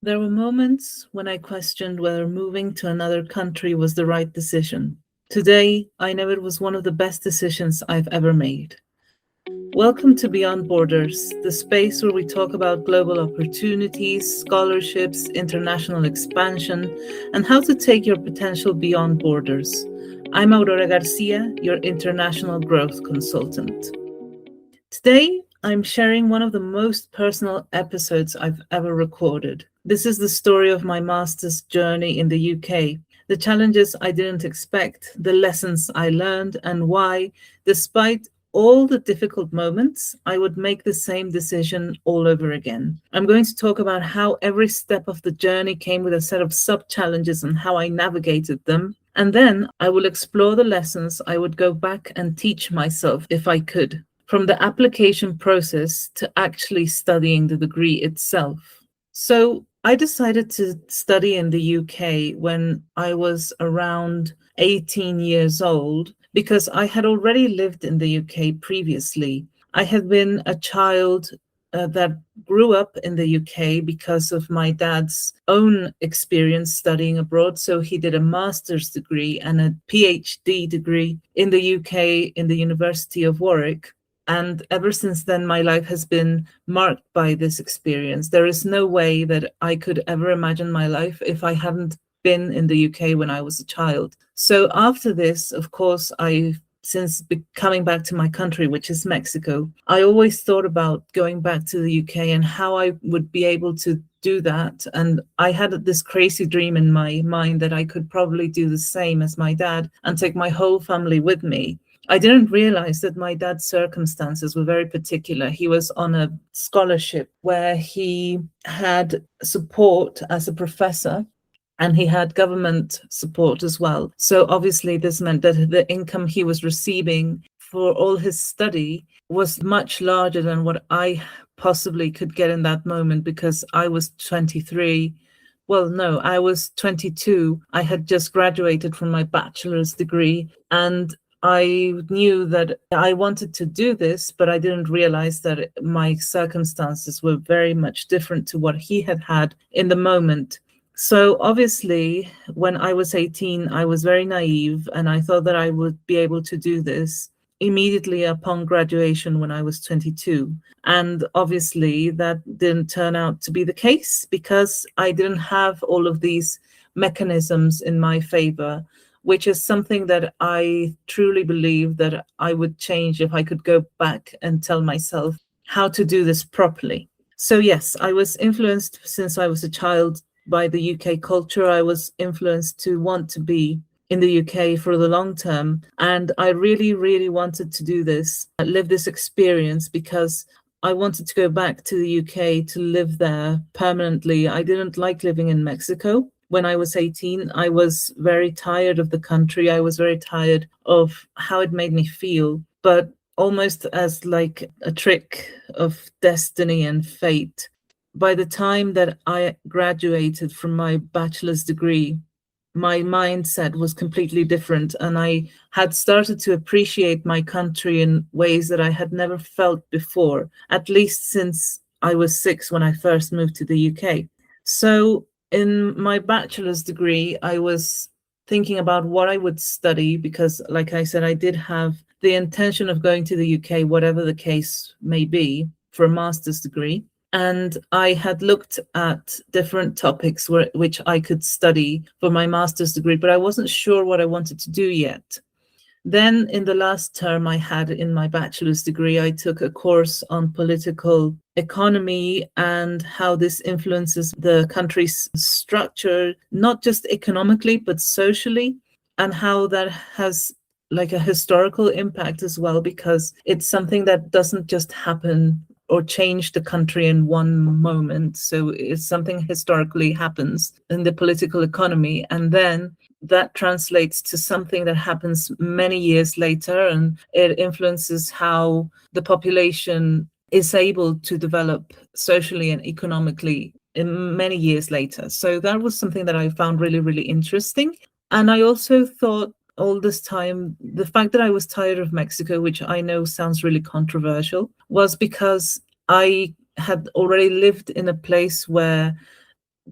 There were moments when I questioned whether moving to another country was the right decision. Today, I know it was one of the best decisions I've ever made. Welcome to Beyond Borders, the space where we talk about global opportunities, scholarships, international expansion, and how to take your potential beyond borders. I'm Aurora Garcia, your international growth consultant. Today, I'm sharing one of the most personal episodes I've ever recorded. This is the story of my master's journey in the UK, the challenges I didn't expect, the lessons I learned, and why, despite all the difficult moments, I would make the same decision all over again. I'm going to talk about how every step of the journey came with a set of sub challenges and how I navigated them. And then I will explore the lessons I would go back and teach myself if I could, from the application process to actually studying the degree itself. So I decided to study in the UK when I was around 18 years old because I had already lived in the UK previously. I had been a child that grew up in the UK because of my dad's own experience studying abroad. So he did a master's degree and a PhD degree in the UK in the University of Warwick. And ever since then, my life has been marked by this experience. There is no way that I could ever imagine my life if I hadn't been in the UK when I was a child. So after this, of course, since coming back to my country, which is Mexico, I always thought about going back to the UK and how I would be able to do that. And I had this crazy dream in my mind that I could probably do the same as my dad and take my whole family with me. I didn't realize that my dad's circumstances were very particular. He was on a scholarship where he had support as a professor and he had government support as well. So obviously this meant that the income he was receiving for all his study was much larger than what I possibly could get in that moment because I was 23. Well, no, I was 22. I had just graduated from my bachelor's degree and I knew that I wanted to do this, but I didn't realize that my circumstances were very much different to what he had had in the moment. So obviously, when I was 18, I was very naive and I thought that I would be able to do this immediately upon graduation when I was 22. And obviously, that didn't turn out to be the case because I didn't have all of these mechanisms in my favor, which is something that I truly believe that I would change if I could go back and tell myself how to do this properly. So yes, I was influenced since I was a child by the UK culture. I was influenced to want to be in the UK for the long term. And I really, really wanted to do this, live this experience because I wanted to go back to the UK to live there permanently. I didn't like living in Mexico. When I was 18, I was very tired of the country. I was very tired of how it made me feel. But almost as like a trick of destiny and fate, by the time that I graduated from my bachelor's degree, my mindset was completely different. And I had started to appreciate my country in ways that I had never felt before, at least since I was 6 when I first moved to the UK. So in my bachelor's degree, I was thinking about what I would study because, like I said, I did have the intention of going to the UK, whatever the case may be, for a master's degree. And I had looked at different topics which I could study for my master's degree, but I wasn't sure what I wanted to do yet. Then in the last term I had in my bachelor's degree, I took a course on political economy and how this influences the country's structure, not just economically, but socially, and how that has like a historical impact as well, because it's something that doesn't just happen or change the country in one moment. So it's something historically happens in the political economy, and then that translates to something that happens many years later, and it influences how the population is able to develop socially and economically in many years later. So that was something that I found really, really interesting. And I also thought all this time, the fact that I was tired of Mexico, which I know sounds really controversial, was because I had already lived in a place where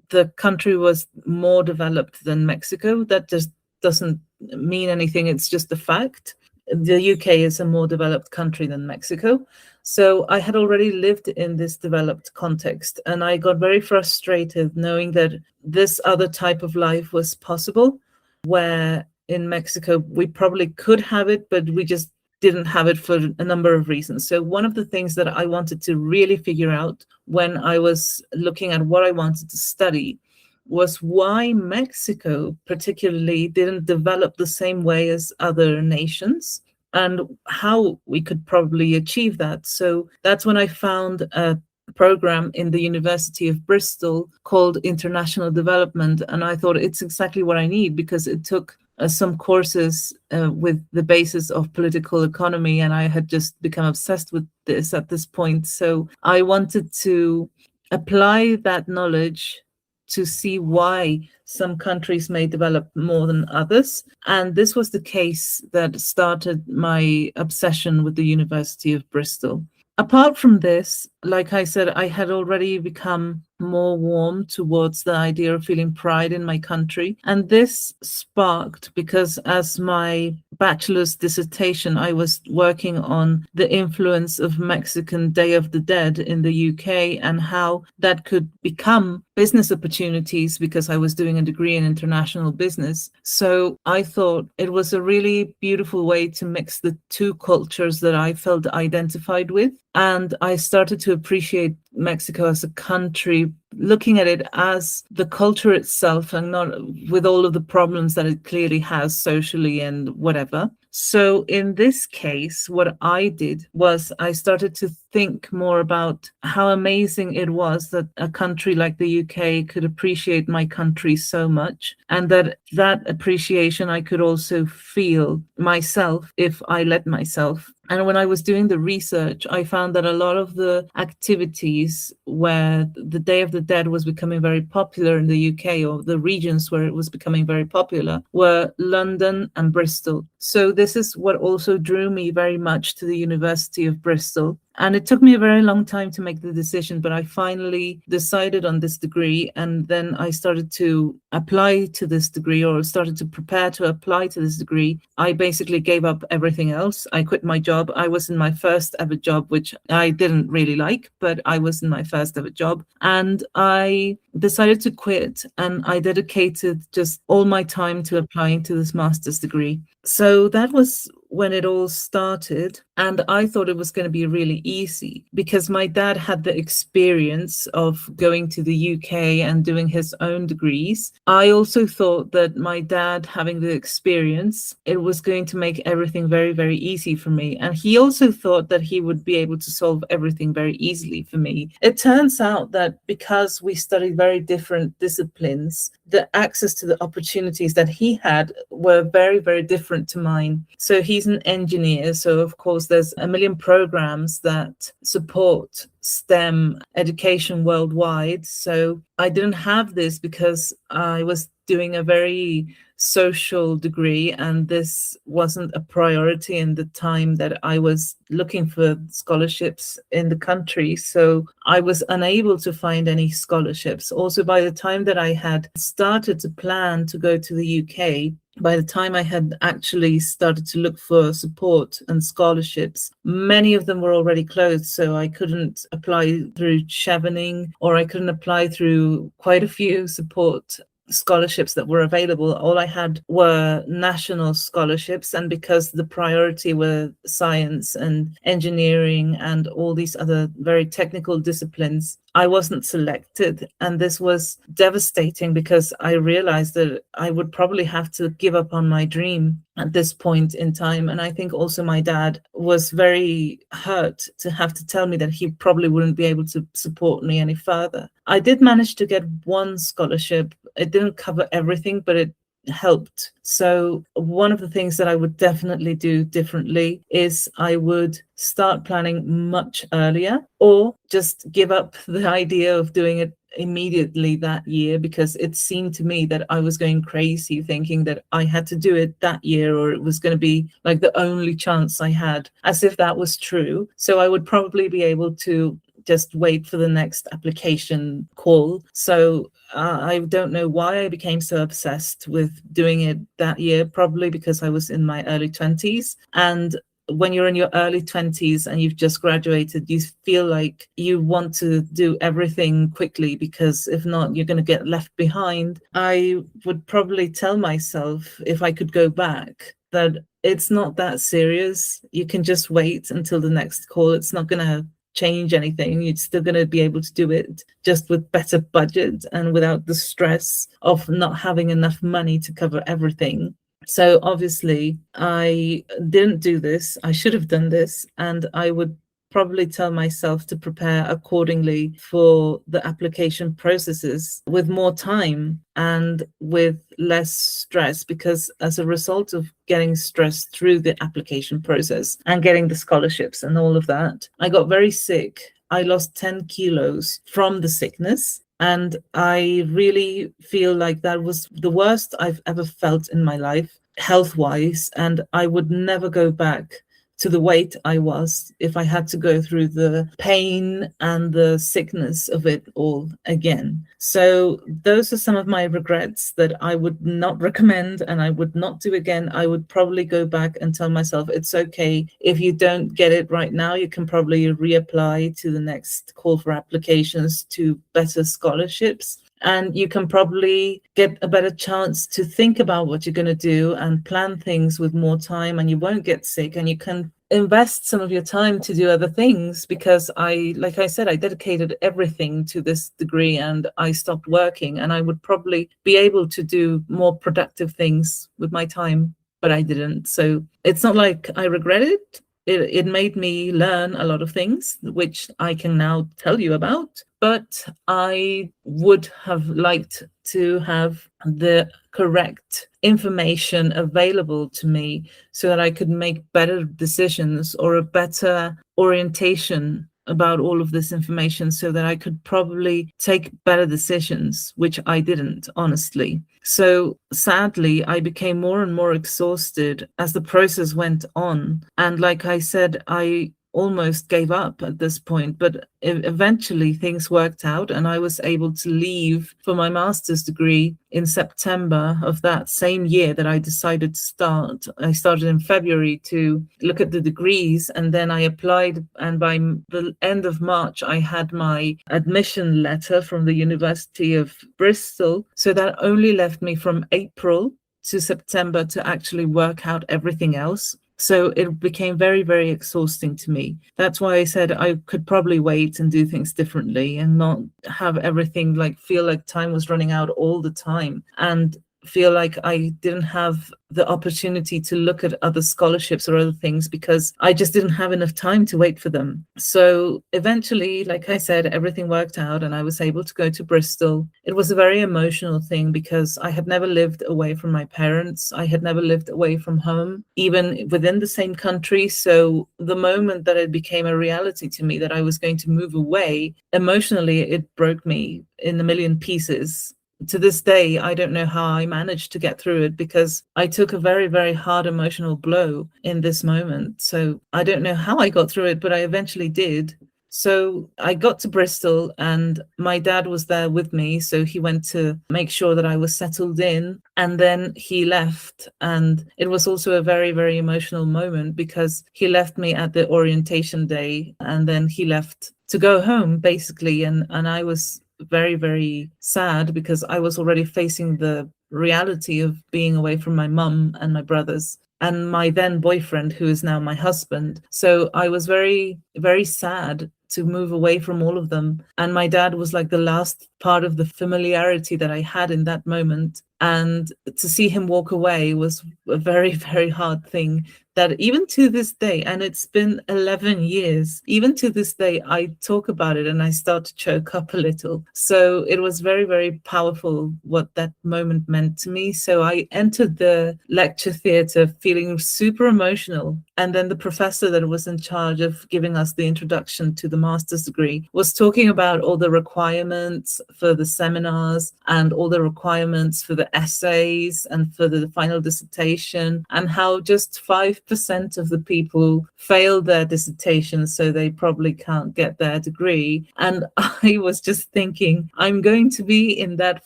the country was more developed than Mexico. That just doesn't mean anything. It's just a fact. The UK is a more developed country than Mexico. So I had already lived in this developed context, and I got very frustrated knowing that this other type of life was possible, where in Mexico we probably could have it, but we just didn't have it for a number of reasons. So one of the things that I wanted to really figure out when I was looking at what I wanted to study was why Mexico particularly didn't develop the same way as other nations, and how we could probably achieve that. So that's when I found a program in the University of Bristol called International Development. And I thought it's exactly what I need, because it took some courses with the basis of political economy, and I had just become obsessed with this at this point. So I wanted to apply that knowledge to see why some countries may develop more than others. And this was the case that started my obsession with the University of Bristol. Apart from this, like I said, I had already become more warm towards the idea of feeling pride in my country. And this sparked because as my bachelor's dissertation, I was working on the influence of Mexican Day of the Dead in the UK and how that could become business opportunities, because I was doing a degree in international business. So I thought it was a really beautiful way to mix the two cultures that I felt identified with. And I started to appreciate Mexico as a country, looking at it as the culture itself and not with all of the problems that it clearly has socially and whatever. So in this case, what I did was I started to think more about how amazing it was that a country like the UK could appreciate my country so much, and that appreciation I could also feel myself if I let myself. And when I was doing the research, I found that a lot of the activities where the Day of the Dead was becoming very popular in the UK, or the regions where it was becoming very popular, were London and Bristol. So this is what also drew me very much to the University of Bristol. And it took me a very long time to make the decision, but I finally decided on this degree. And then I started to apply to this degree, or started to prepare to apply to this degree. I basically gave up everything else. I quit my job. I was in my first ever job, which I didn't really like, but I was in my first ever job. And I decided to quit, and I dedicated just all my time to applying to this master's degree. So that was when it all started. And I thought it was going to be really easy because my dad had the experience of going to the UK and doing his own degrees. I also thought that my dad having the experience, it was going to make everything very, very easy for me. And he also thought that he would be able to solve everything very easily for me. It turns out that because we studied very different disciplines, the access to the opportunities that he had were very, very different to mine. So he's an engineer. So of course, there's a million programs that support STEM education worldwide. So I didn't have this because I was doing a very social degree, and this wasn't a priority in the time that I was looking for scholarships in the country. So I was unable to find any scholarships. Also, by the time that I had started to plan to go to the UK, by the time I had actually started to look for support and scholarships, many of them were already closed. So I couldn't apply through Chevening, or I couldn't apply through quite a few support scholarships that were available. All I had were national scholarships, and because the priority were science and engineering and all these other very technical disciplines, I wasn't selected. And this was devastating because I realized that I would probably have to give up on my dream at this point in time. And I think also my dad was very hurt to have to tell me that he probably wouldn't be able to support me any further. I did manage to get one scholarship. It didn't cover everything, but it helped. So one of the things that I would definitely do differently is I would start planning much earlier, or just give up the idea of doing it immediately that year, because it seemed to me that I was going crazy thinking that I had to do it that year, or it was going to be like the only chance I had, as if that was true. So I would probably be able to just wait for the next application call. So I don't know why I became so obsessed with doing it that year, probably because I was in my early 20s. And when you're in your early 20s and you've just graduated, you feel like you want to do everything quickly, because if not, you're going to get left behind. I would probably tell myself, if I could go back, that it's not that serious. You can just wait until the next call. It's not going to change anything. You're still going to be able to do it, just with better budget and without the stress of not having enough money to cover everything. So obviously I didn't do this. I should have done this, and I would probably tell myself to prepare accordingly for the application processes with more time and with less stress, because as a result of getting stressed through the application process and getting the scholarships and all of that, I got very sick. I lost 10 kilos from the sickness. And I really feel like that was the worst I've ever felt in my life, health-wise. And I would never go back to the weight I was if I had to go through the pain and the sickness of it all again. So those are some of my regrets that I would not recommend and I would not do again. I would probably go back and tell myself, it's okay. If you don't get it right now, you can probably reapply to the next call for applications to better scholarships. And you can probably get a better chance to think about what you're going to do and plan things with more time, and you won't get sick, and you can invest some of your time to do other things. Because like I said, I dedicated everything to this degree and I stopped working, and I would probably be able to do more productive things with my time, but I didn't. So it's not like I regret it. It made me learn a lot of things, which I can now tell you about. But I would have liked to have the correct information available to me so that I could make better decisions or a better orientation about all of this information, so that I could probably take better decisions, which I didn't, honestly. So sadly, I became more and more exhausted as the process went on. And like I said, I almost gave up at this point, but eventually things worked out and I was able to leave for my master's degree in September of that same year that I decided to start. I started in February to look at the degrees, and then I applied, and by the end of March I had my admission letter from the University of Bristol. So that only left me from April to September to actually work out everything else. So it became very, very exhausting to me. That's why I said I could probably wait and do things differently and not have everything feel like time was running out all the time, and feel like I didn't have the opportunity to look at other scholarships or other things because I just didn't have enough time to wait for them. So eventually, like I said, everything worked out and I was able to go to Bristol. It was a very emotional thing because I had never lived away from my parents. I had never lived away from home, even within the same country. So the moment that it became a reality to me that I was going to move away, emotionally, it broke me in a million pieces. To this day, I don't know how I managed to get through it because I took a very, very hard emotional blow in this moment. So I don't know how I got through it, but I eventually did. So I got to Bristol and my dad was there with me. So he went to make sure that I was settled in, and then he left. And it was also a very, very emotional moment because he left me at the orientation day and then he left to go home, basically. And I was very, very sad because I was already facing the reality of being away from my mum and my brothers and my then boyfriend, who is now my husband. So I was very, very sad to move away from all of them. And my dad was like the last part of the familiarity that I had in that moment. And to see him walk away was a very, very hard thing that even to this day, and it's been 11 years, even to this day, I talk about it and I start to choke up a little. So it was very, very powerful what that moment meant to me. So I entered the lecture theatre feeling super emotional. And then the professor that was in charge of giving us the introduction to the the master's degree was talking about all the requirements for the seminars and all the requirements for the essays and for the final dissertation, and how just 5% of the people failed their dissertation, so they probably can't get their degree. And I was just thinking, I'm going to be in that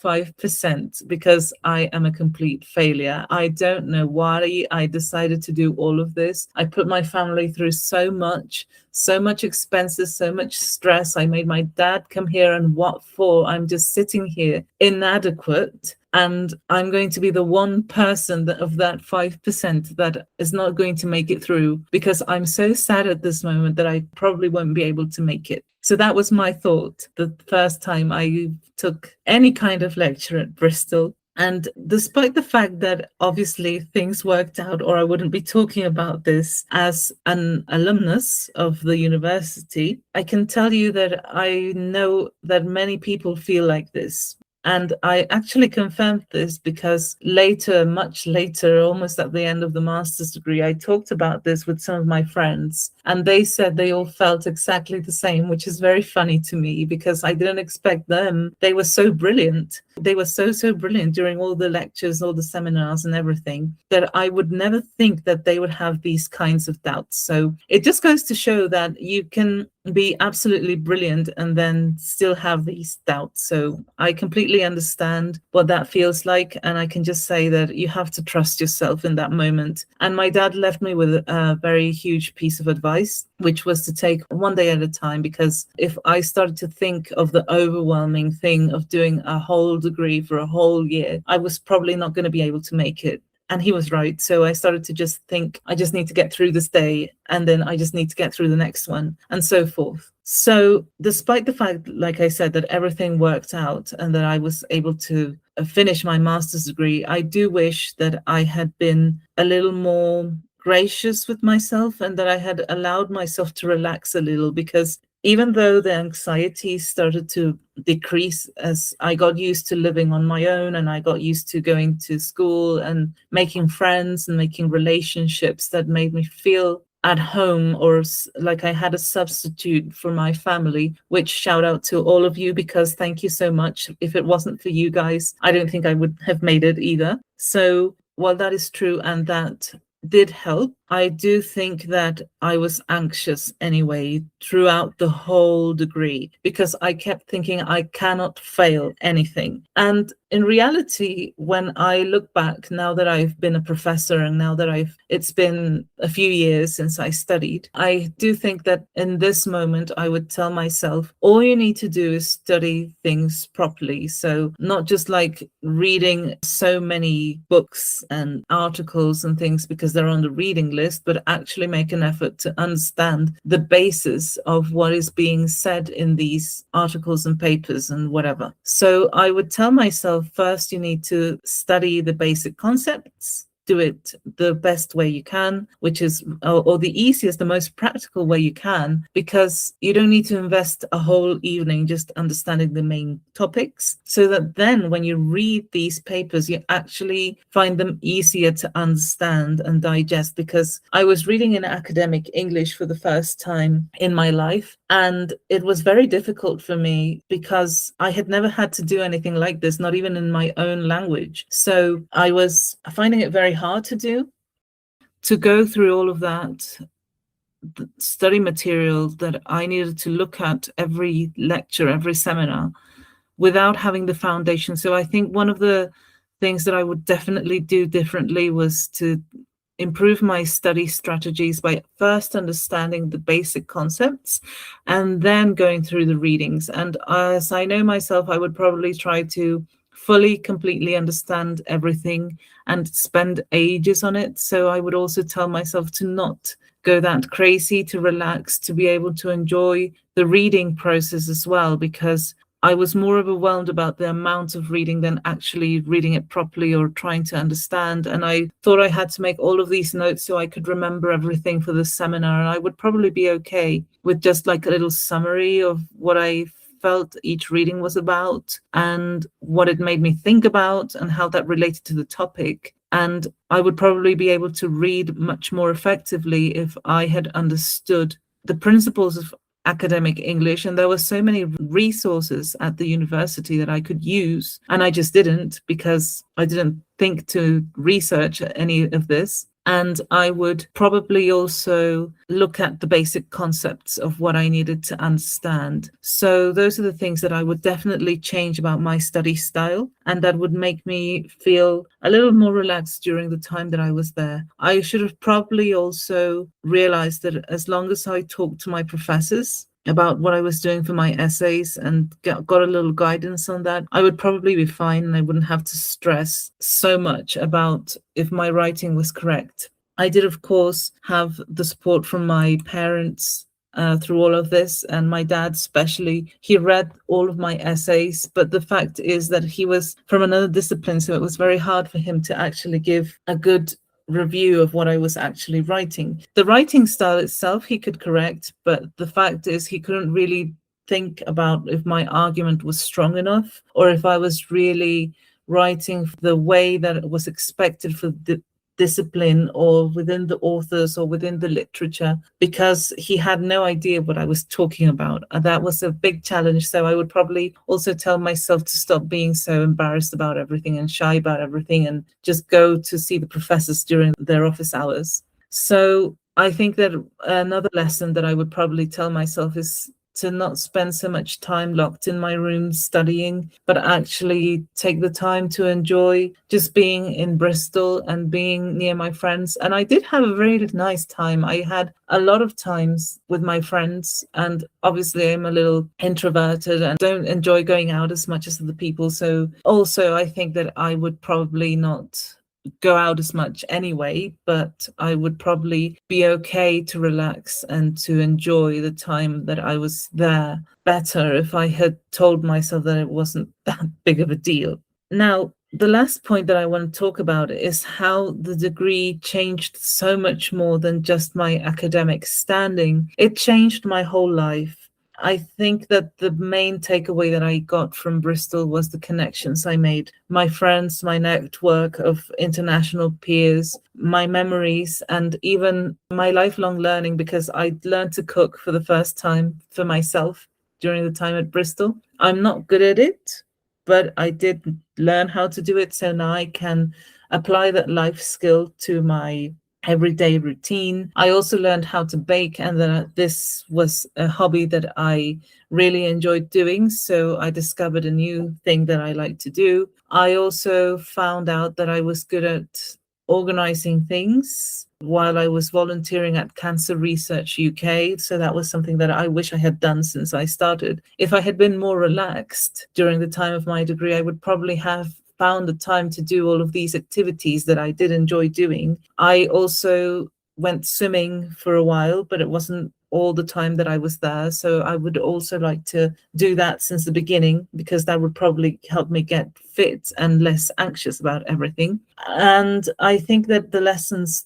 5% because I am a complete failure. I don't know why I decided to do all of this. I put my family through so much expenses, so much stress. I made my dad come here, and what for? I'm just sitting here inadequate, and I'm going to be the one person of that 5% that is not going to make it through, because I'm so sad at this moment that I probably won't be able to make it. So that was my thought the first time I took any kind of lecture at Bristol. And despite the fact that obviously things worked out, or I wouldn't be talking about this as an alumnus of the university, I can tell you that I know that many people feel like this. And I actually confirmed this because later, much later, almost at the end of the master's degree, I talked about this with some of my friends, and they said they all felt exactly the same, which is very funny to me because I didn't expect them. They were so brilliant. They were so brilliant during all the lectures, all the seminars and everything, that I would never think that they would have these kinds of doubts. So it just goes to show that you can be absolutely brilliant and then still have these doubts. So I completely understand what that feels like. And I can just say that you have to trust yourself in that moment. And my dad left me with a very huge piece of advice, which was to take one day at a time, because if I started to think of the overwhelming thing of doing a whole degree for a whole year, I was probably not going to be able to make it. And he was right. So I started to just think, I just need to get through this day, and then I just need to get through the next one, and so forth. So despite the fact, like I said, that everything worked out and that I was able to finish my master's degree, I do wish that I had been a little more gracious with myself and that I had allowed myself to relax a little, because even though the anxiety started to decrease as I got used to living on my own and I got used to going to school and making friends and making relationships that made me feel at home, or like I had a substitute for my family, which shout out to all of you, because thank you so much. If it wasn't for you guys, I don't think I would have made it either. So while that is true and that did help, I do think that I was anxious anyway throughout the whole degree, because I kept thinking I cannot fail anything. And in reality, when I look back, now that I've been a professor and now that it's been a few years since I studied, I do think that in this moment, I would tell myself, all you need to do is study things properly. So not just like reading so many books and articles and things because they're on the reading list, but actually make an effort to understand the basis of what is being said in these articles and papers and whatever. So I would tell myself, first, you need to study the basic concepts. Do it the best way you can, which is, or the easiest, the most practical way you can, because you don't need to invest a whole evening just understanding the main topics, so that then when you read these papers, you actually find them easier to understand and digest. Because I was reading in academic English for the first time in my life, and it was very difficult for me because I had never had to do anything like this, not even in my own language. So I was finding it very hard to go through all of that study material that I needed to look at every lecture, every seminar, without having the foundation. So I think one of the things that I would definitely do differently was to improve my study strategies by first understanding the basic concepts and then going through the readings. And as I know myself, I would probably try to fully, completely understand everything and spend ages on it. So I would also tell myself to not go that crazy, to relax, to be able to enjoy the reading process as well, because I was more overwhelmed about the amount of reading than actually reading it properly or trying to understand. And I thought I had to make all of these notes so I could remember everything for the seminar. And I would probably be okay with just like a little summary of what I felt each reading was about and what it made me think about and how that related to the topic. And I would probably be able to read much more effectively if I had understood the principles of academic English, and there were so many resources at the university that I could use, and I just didn't, because I didn't think to research any of this. And I would probably also look at the basic concepts of what I needed to understand. So those are the things that I would definitely change about my study style, and that would make me feel a little more relaxed during the time that I was there. I should have probably also realized that as long as I talked to my professors about what I was doing for my essays and got a little guidance on that, I would probably be fine, and I wouldn't have to stress so much about if my writing was correct. I did, of course, have the support from my parents through all of this, and my dad especially. He read all of my essays, but the fact is that he was from another discipline, so it was very hard for him to actually give a good review of what I was actually writing. The writing style itself he could correct, but the fact is he couldn't really think about if my argument was strong enough, or if I was really writing the way that it was expected for the discipline, or within the authors, or within the literature, because he had no idea what I was talking about. And that was a big challenge. So I would probably also tell myself to stop being so embarrassed about everything and shy about everything, and just go to see the professors during their office hours. So I think that another lesson that I would probably tell myself is to not spend so much time locked in my room studying, but actually take the time to enjoy just being in Bristol and being near my friends. And I did have a very nice time. I had a lot of times with my friends, and obviously I'm a little introverted and don't enjoy going out as much as other people. So also I think that I would probably not go out as much anyway, but I would probably be okay to relax and to enjoy the time that I was there better if I had told myself that it wasn't that big of a deal. Now, the last point that I want to talk about is how the degree changed so much more than just my academic standing. It changed my whole life. I think that the main takeaway that I got from Bristol was the connections I made, my friends, my network of international peers, my memories, and even my lifelong learning, because I learned to cook for the first time for myself during the time at Bristol. I'm not good at it, but I did learn how to do it. So now I can apply that life skill to my everyday routine. I also learned how to bake, and that this was a hobby that I really enjoyed doing. So I discovered a new thing that I like to do. I also found out that I was good at organizing things while I was volunteering at Cancer Research UK. So that was something that I wish I had done since I started. If I had been more relaxed during the time of my degree, I would probably have found the time to do all of these activities that I did enjoy doing. I also went swimming for a while, but it wasn't all the time that I was there. So I would also like to do that since the beginning, because that would probably help me get fit and less anxious about everything. And I think that the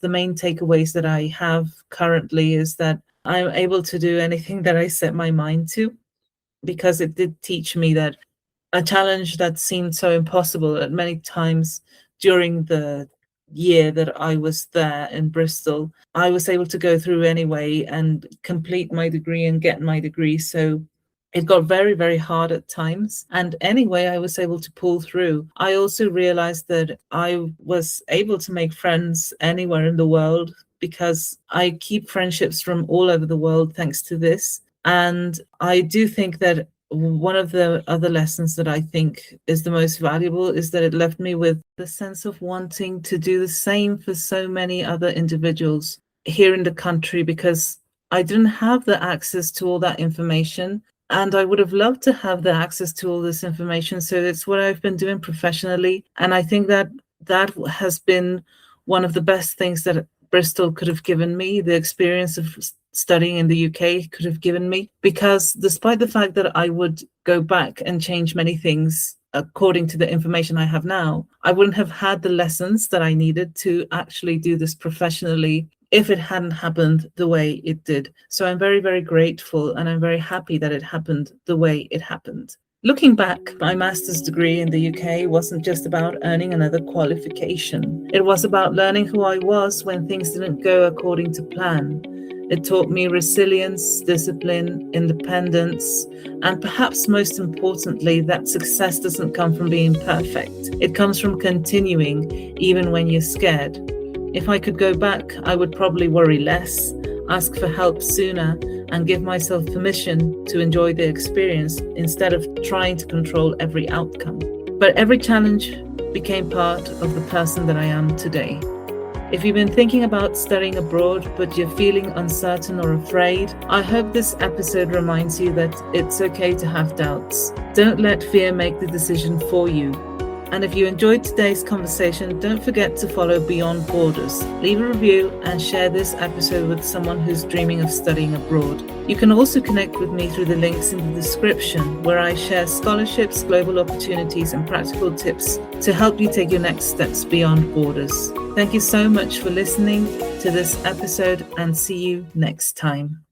main takeaways that I have currently is that I'm able to do anything that I set my mind to, because it did teach me that a challenge that seemed so impossible at many times during the year that I was there in Bristol, I was able to go through anyway and complete my degree and get my degree. So it got very, very hard at times. And anyway, I was able to pull through. I also realized that I was able to make friends anywhere in the world, because I keep friendships from all over the world thanks to this. And I do think that one of the other lessons that I think is the most valuable is that it left me with the sense of wanting to do the same for so many other individuals here in the country, because I didn't have the access to all that information. And I would have loved to have the access to all this information. So it's what I've been doing professionally. And I think that that has been one of the best things that Bristol could have given me, the experience of studying in the UK could have given me, because despite the fact that I would go back and change many things according to the information I have now, I wouldn't have had the lessons that I needed to actually do this professionally if it hadn't happened the way it did. So I'm very, very grateful, and I'm very happy that it happened the way it happened. Looking back, my master's degree in the UK wasn't just about earning another qualification. It was about learning who I was when things didn't go according to plan. It taught me resilience, discipline, independence, and perhaps most importantly, that success doesn't come from being perfect. It comes from continuing even when you're scared. If I could go back, I would probably worry less, ask for help sooner, and give myself permission to enjoy the experience instead of trying to control every outcome. But every challenge became part of the person that I am today. If you've been thinking about studying abroad, but you're feeling uncertain or afraid, I hope this episode reminds you that it's okay to have doubts. Don't let fear make the decision for you. And if you enjoyed today's conversation, don't forget to follow Beyond Borders. Leave a review and share this episode with someone who's dreaming of studying abroad. You can also connect with me through the links in the description, where I share scholarships, global opportunities, and practical tips to help you take your next steps beyond borders. Thank you so much for listening to this episode, and see you next time.